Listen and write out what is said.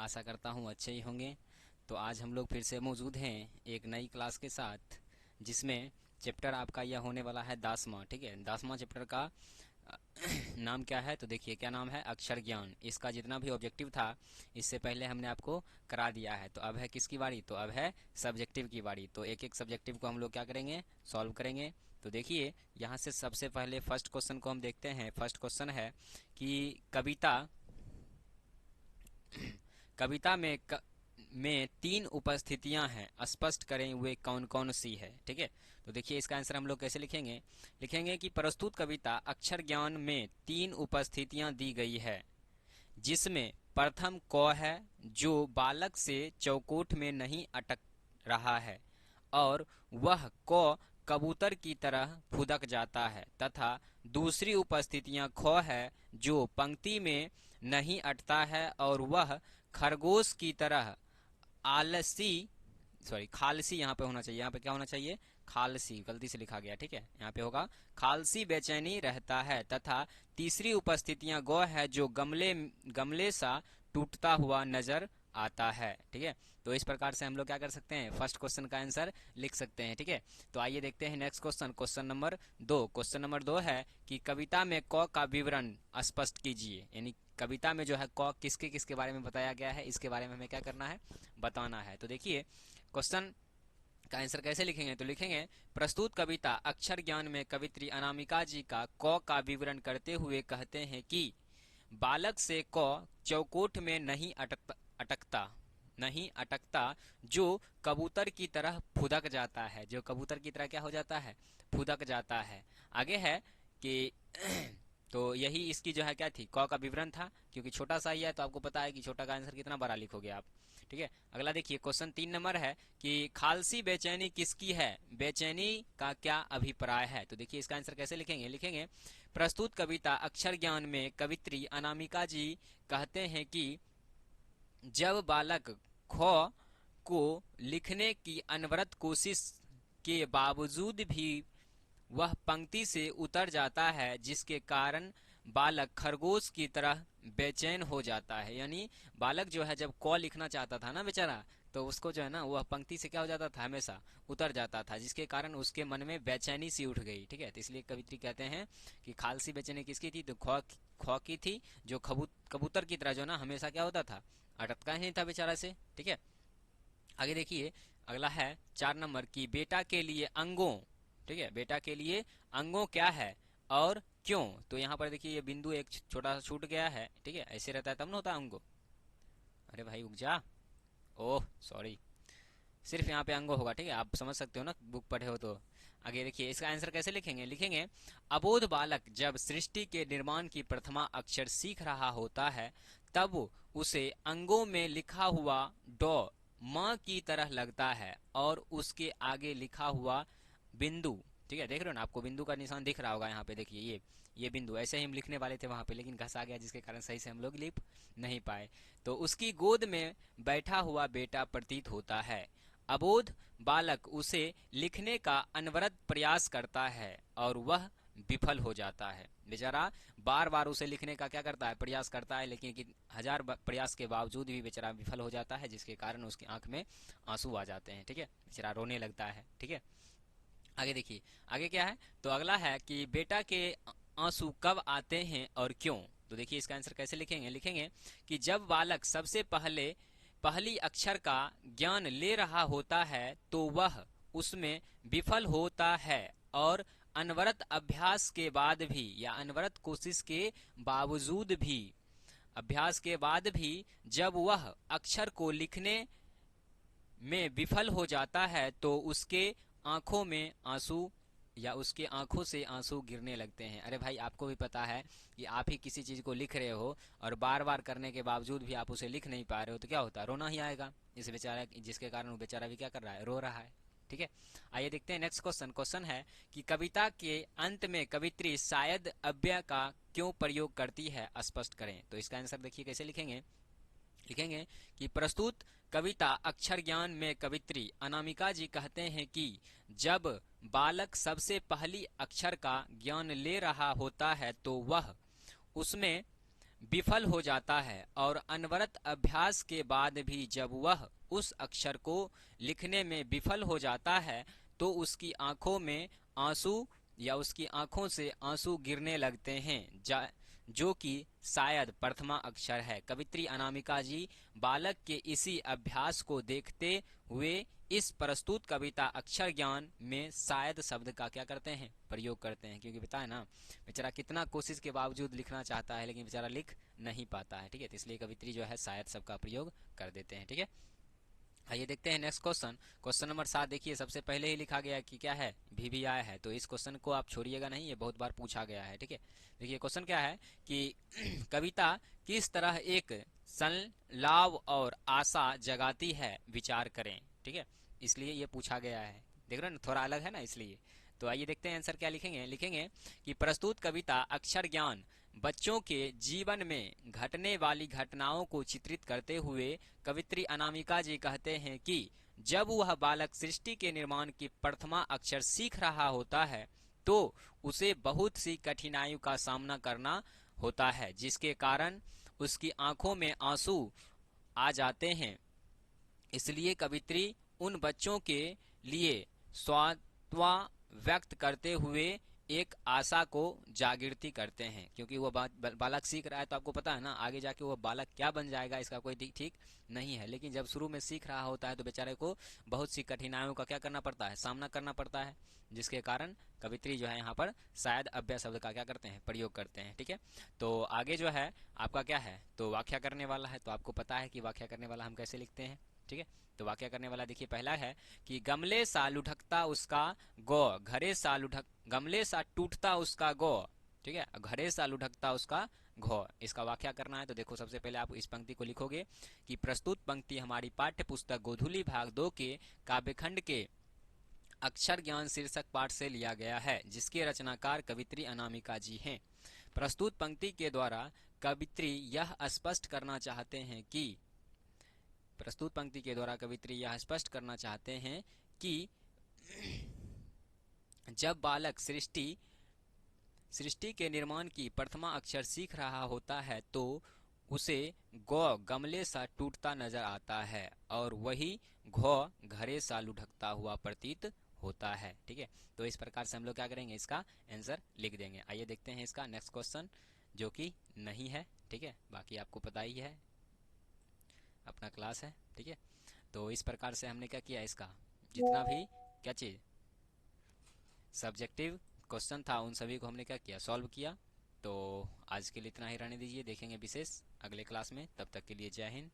आशा करता हूँ अच्छे ही होंगे। तो आज हम लोग फिर से मौजूद हैं एक नई क्लास के साथ, जिसमें चैप्टर आपका यह होने वाला है 10वां। ठीक है, 10वां चैप्टर का अ, नाम क्या है? तो देखिए क्या नाम है, अक्षर ज्ञान। इसका जितना भी ऑब्जेक्टिव था इससे पहले हमने आपको करा दिया है। तो अब है किसकी बारी? तो अब है सब्जेक्टिव की बारी। तो एक एक सब्जेक्टिव को हम लोग क्या करेंगे, सॉल्व करेंगे। तो देखिए यहाँ से सबसे पहले फर्स्ट क्वेश्चन को हम देखते हैं। फर्स्ट क्वेश्चन है कि कविता कविता में तीन उपस्थितियां हैं, स्पष्ट करें वे कौन कौन सी है। ठीक है, तो देखिए इसका आंसर हम लोग कैसे लिखेंगे। लिखेंगे कि प्रस्तुत कविता अक्षर ज्ञान में तीन उपस्थितियां दी गई है, जिसमें प्रथम क है, जो बालक से चौकोट में नहीं अटक रहा है और वह क कबूतर की तरह फुदक जाता है, तथा दूसरी उपस्थितियां ख है, जो पंक्ति में नहीं अटता है और वह खरगोश की तरह आलसी खालसी यहाँ पे होना चाहिए। यहाँ पे क्या होना चाहिए? खालसी, गलती से लिखा गया। ठीक है, यहाँ पे होगा खालसी बेचैनी रहता है, तथा तीसरी उपस्थितियां गौ है, जो गमले गमले सा टूटता हुआ नजर आता है। ठीक है, तो इस प्रकार से हम लोग क्या कर सकते हैं, फर्स्ट क्वेश्चन का आंसर लिख सकते हैं। ठीक है, तो आइए देखते हैं नेक्स्ट क्वेश्चन। क्वेश्चन नंबर 2 है कि कविता में क का विवरण स्पष्ट कीजिए। यानी कविता में जो है क किसके किसके बारे में बताया गया है, इसके बारे में हमें क्या करना है, बताना है। तो देखिए क्वेश्चन का आंसर कैसे लिखेंगे। तो लिखेंगे प्रस्तुत कविता अक्षर ज्ञान में कवित्री अनामिका जी का क का विवरण करते हुए कहते हैं कि बालक से क चौकोट में अटकता नहीं अटकता, जो कबूतर की तरह फुदक जाता है। जो कबूतर की तरह क्या हो जाता है, फुदक जाता है। आगे है कि तो यही इसकी जो है क्या थी, क का विवरण था। क्योंकि छोटा सा ही है तो आपको पता है कि छोटा का आंसर कितना बड़ा लिखोगे आप। ठीक है, अगला देखिए क्वेश्चन 3 नंबर है कि खालसी बेचैनी किसकी है, बेचैनी का क्या अभिप्राय है। तो देखिए इसका आंसर कैसे लिखेंगे। लिखेंगे प्रस्तुत कविता अक्षर ज्ञान में कवित्री अनामिका जी कहते हैं कि जब बालक ख को लिखने की अनवरत कोशिश के बावजूद भी वह पंक्ति से उतर जाता है, जिसके कारण बालक खरगोश की तरह बेचैन हो जाता है। यानी बालक जो है जब क लिखना चाहता था ना बेचारा, तो उसको जो है ना वह पंक्ति से क्या हो जाता था, हमेशा उतर जाता था, जिसके कारण उसके मन में बेचैनी सी उठ गई। ठीक है, तो इसलिए कवित्री कहते हैं कि खालसी बेचैनी किसकी थी, तो ख की थी, जो कबूतर की तरह जो ना हमेशा क्या होता था, अटकता ही नहीं था बेचारा से। ठीक है, आगे देखिए अगला है 4 नंबर की बेटा के लिए अंगों। ठीक है, बेटा के लिए अंगों क्या है और क्यों। तो यहाँ पर देखिए ये बिंदु एक छोटा सा छूट गया है। ठीक है, ऐसे रहता है तब ना होता है अंगों। अरे भाई उग जा, ओह सॉरी, सिर्फ यहाँ पे अंगो होगा। ठीक है, आप समझ सकते हो ना, बुक पढ़े हो तो। आगे देखिए इसका आंसर कैसे लिखेंगे। लिखेंगे अबोध बालक जब सृष्टि के निर्माण की प्रथमा अक्षर सीख रहा होता है, तब उसे अंगों में लिखा हुआ डॉ माँ की तरह लगता है और उसके आगे लिखा हुआ बिंदु। ठीक है, देख रहे हो ना, आपको बिंदु का निशान दिख रहा होगा यहाँ पे। देखिए ये बिंदु ऐसे ही हम लिखने वाले थे वहां पे, लेकिन घसा गया, जिसके कारण सही से हम लोग लिख नहीं पाए। तो उसकी गोद में बैठा हुआ बेटा प्रतीत होता है। अबोध बालक उसे लिखने का अनवरत प्रयास करता है और वह विफल हो जाता है। बेचारा बार बार उसे लिखने का क्या करता है, प्रयास करता है, लेकिन हजार प्रयास के बावजूद भी बेचारा विफल हो जाता है, जिसके कारण उसकी आंख में आंसू आ जाते हैं। ठीक है, बेचारा रोने लगता है। ठीक है, आगे देखिए आगे क्या है। तो अगला है कि बेटा के आंसू कब आते हैं और क्यों। तो देखिए इसका आंसर कैसे लिखेंगे। लिखेंगे कि जब बालक सबसे पहले पहली अक्षर का ज्ञान ले रहा होता है, तो वह उसमें विफल होता है और अनवरत अभ्यास के बाद भी, या अनवरत कोशिश के बावजूद भी, अभ्यास के बाद भी जब वह अक्षर को लिखने में विफल हो जाता है, तो उसके आंखों में आंसू, या उसके आंखों से आंसू गिरने लगते हैं। अरे भाई आपको भी पता है कि आप ही किसी चीज को लिख रहे हो और बार बार करने के बावजूद भी आप उसे लिख नहीं पा रहे हो, तो क्या होता है, रोना ही आएगा इस बेचारा, जिसके कारण वो बेचारा भी क्या कर रहा है, रो रहा है। ठीक है, आइए देखते हैं नेक्स्ट क्वेश्चन। क्वेश्चन है कि कविता के अंत में कवित्री शायद अव्यय का क्यों प्रयोग करती है, स्पष्ट करें। तो इसका आंसर देखिए कैसे लिखेंगे। लिखेंगे कि प्रस्तुत कविता अक्षर ज्ञान में कवित्री अनामिका जी कहते हैं कि जब बालक सबसे पहली अक्षर का ज्ञान ले रहा होता है, तो वह उसमें विफल हो जाता है और अनवरत अभ्यास के बाद भी जब वह उस अक्षर को लिखने में विफल हो जाता है तो उसकी आंखों में आंसू या उसकी आंखों से आंसू गिरने लगते हैं, जो कि शायद प्रथमा अक्षर है। कवित्री अनामिका जी बालक के इसी अभ्यास को देखते हुए इस प्रस्तुत कविता अक्षर ज्ञान में शायद शब्द का क्या करते हैं, प्रयोग करते हैं। क्योंकि पता है ना, बेचारा कितना कोशिश के बावजूद लिखना चाहता है लेकिन बेचारा लिख नहीं पाता है, ठीक है। तो इसलिए कवित्री जो है शायद शब्द का प्रयोग कर देते हैं, ठीक है। आइए देखते हैं नेक्स्ट क्वेश्चन। क्वेश्चन नंबर 7 देखिए, सबसे पहले ही लिखा गया है कि क्या है, भी आया है, तो इस क्वेश्चन को आप छोड़िएगा नहीं, ये बहुत बार पूछा गया है, ठीक है। देखिए क्वेश्चन क्या है कि कविता किस तरह एक संलाप और आशा जगाती है, विचार करें, ठीक है। इसलिए ये पूछा गया है, देख रहे हैं ना, थोड़ा अलग है ना, इसलिए। तो आइए देखते हैं आंसर क्या लिखेंगे। लिखेंगे कि प्रस्तुत कविता अक्षर ज्ञान बच्चों के जीवन में घटने वाली घटनाओं को चित्रित करते हुए कवित्री अनामिका जी कहते हैं कि जब वह बालक सृष्टि के निर्माण की प्रथमा अक्षर सीख रहा होता है तो उसे बहुत सी कठिनाइयों का सामना करना होता है, जिसके कारण उसकी आंखों में आंसू आ जाते हैं। इसलिए कवित्री उन बच्चों के लिए सांत्वना व्यक्त करते हुए एक आशा को जागृति करते हैं। क्योंकि वो बालक सीख रहा है तो आपको पता है ना, आगे जाके वो बालक क्या बन जाएगा इसका कोई ठीक नहीं है। लेकिन जब शुरू में सीख रहा होता है तो बेचारे को बहुत सी कठिनाइयों का क्या करना पड़ता है, सामना करना पड़ता है, जिसके कारण कवित्री जो है यहाँ पर शायद अव्यय शब्द का क्या करते हैं, प्रयोग करते हैं, ठीक है। तो आगे जो है आपका क्या है, तो व्याख्या करने वाला है। तो आपको पता है कि व्याख्या करने वाला हम कैसे लिखते हैं, ठीक है। तो वाक्य करने वाला देखिए पहला है कि गमले सा लुढ़कता उसका गौ, घरे सा लुढ़क, गमले सा टूटता उसका गौ, ठीक है, घरे सा लुढ़कता उसका घौ, इसका वाक्य करना है। तो देखो सबसे पहले आप इस पंक्ति को लिखोगे कि प्रस्तुत पंक्ति हमारी पाठ्य पुस्तक गोधूली भाग 2 के काव्यखंड के अक्षर ज्ञान शीर्षक पाठ से लिया गया है, जिसके रचनाकार कवित्री अनामिका जी हैं। प्रस्तुत पंक्ति के द्वारा कवित्री यह स्पष्ट करना चाहते हैं कि प्रस्तुत पंक्ति के द्वारा कवित्री यह स्पष्ट करना चाहते हैं कि जब बालक सृष्टि के निर्माण की प्रथमा अक्षर सीख रहा होता है तो उसे गौ गमले सा टूटता नजर आता है और वही घौ घरे सा लुढ़कता हुआ प्रतीत होता है, ठीक है। तो इस प्रकार से हम लोग क्या करेंगे, इसका आंसर लिख देंगे। आइए देखते हैं इसका नेक्स्ट क्वेश्चन, जो कि नहीं है, ठीक है, बाकी आपको पता ही है, अपना क्लास है, ठीक है। तो इस प्रकार से हमने क्या किया, इसका जितना भी क्या चीज सब्जेक्टिव क्वेश्चन था उन सभी को हमने क्या किया, सॉल्व किया। तो आज के लिए इतना ही रहने दीजिए, देखेंगे विशेष अगले क्लास में। तब तक के लिए जय हिंद।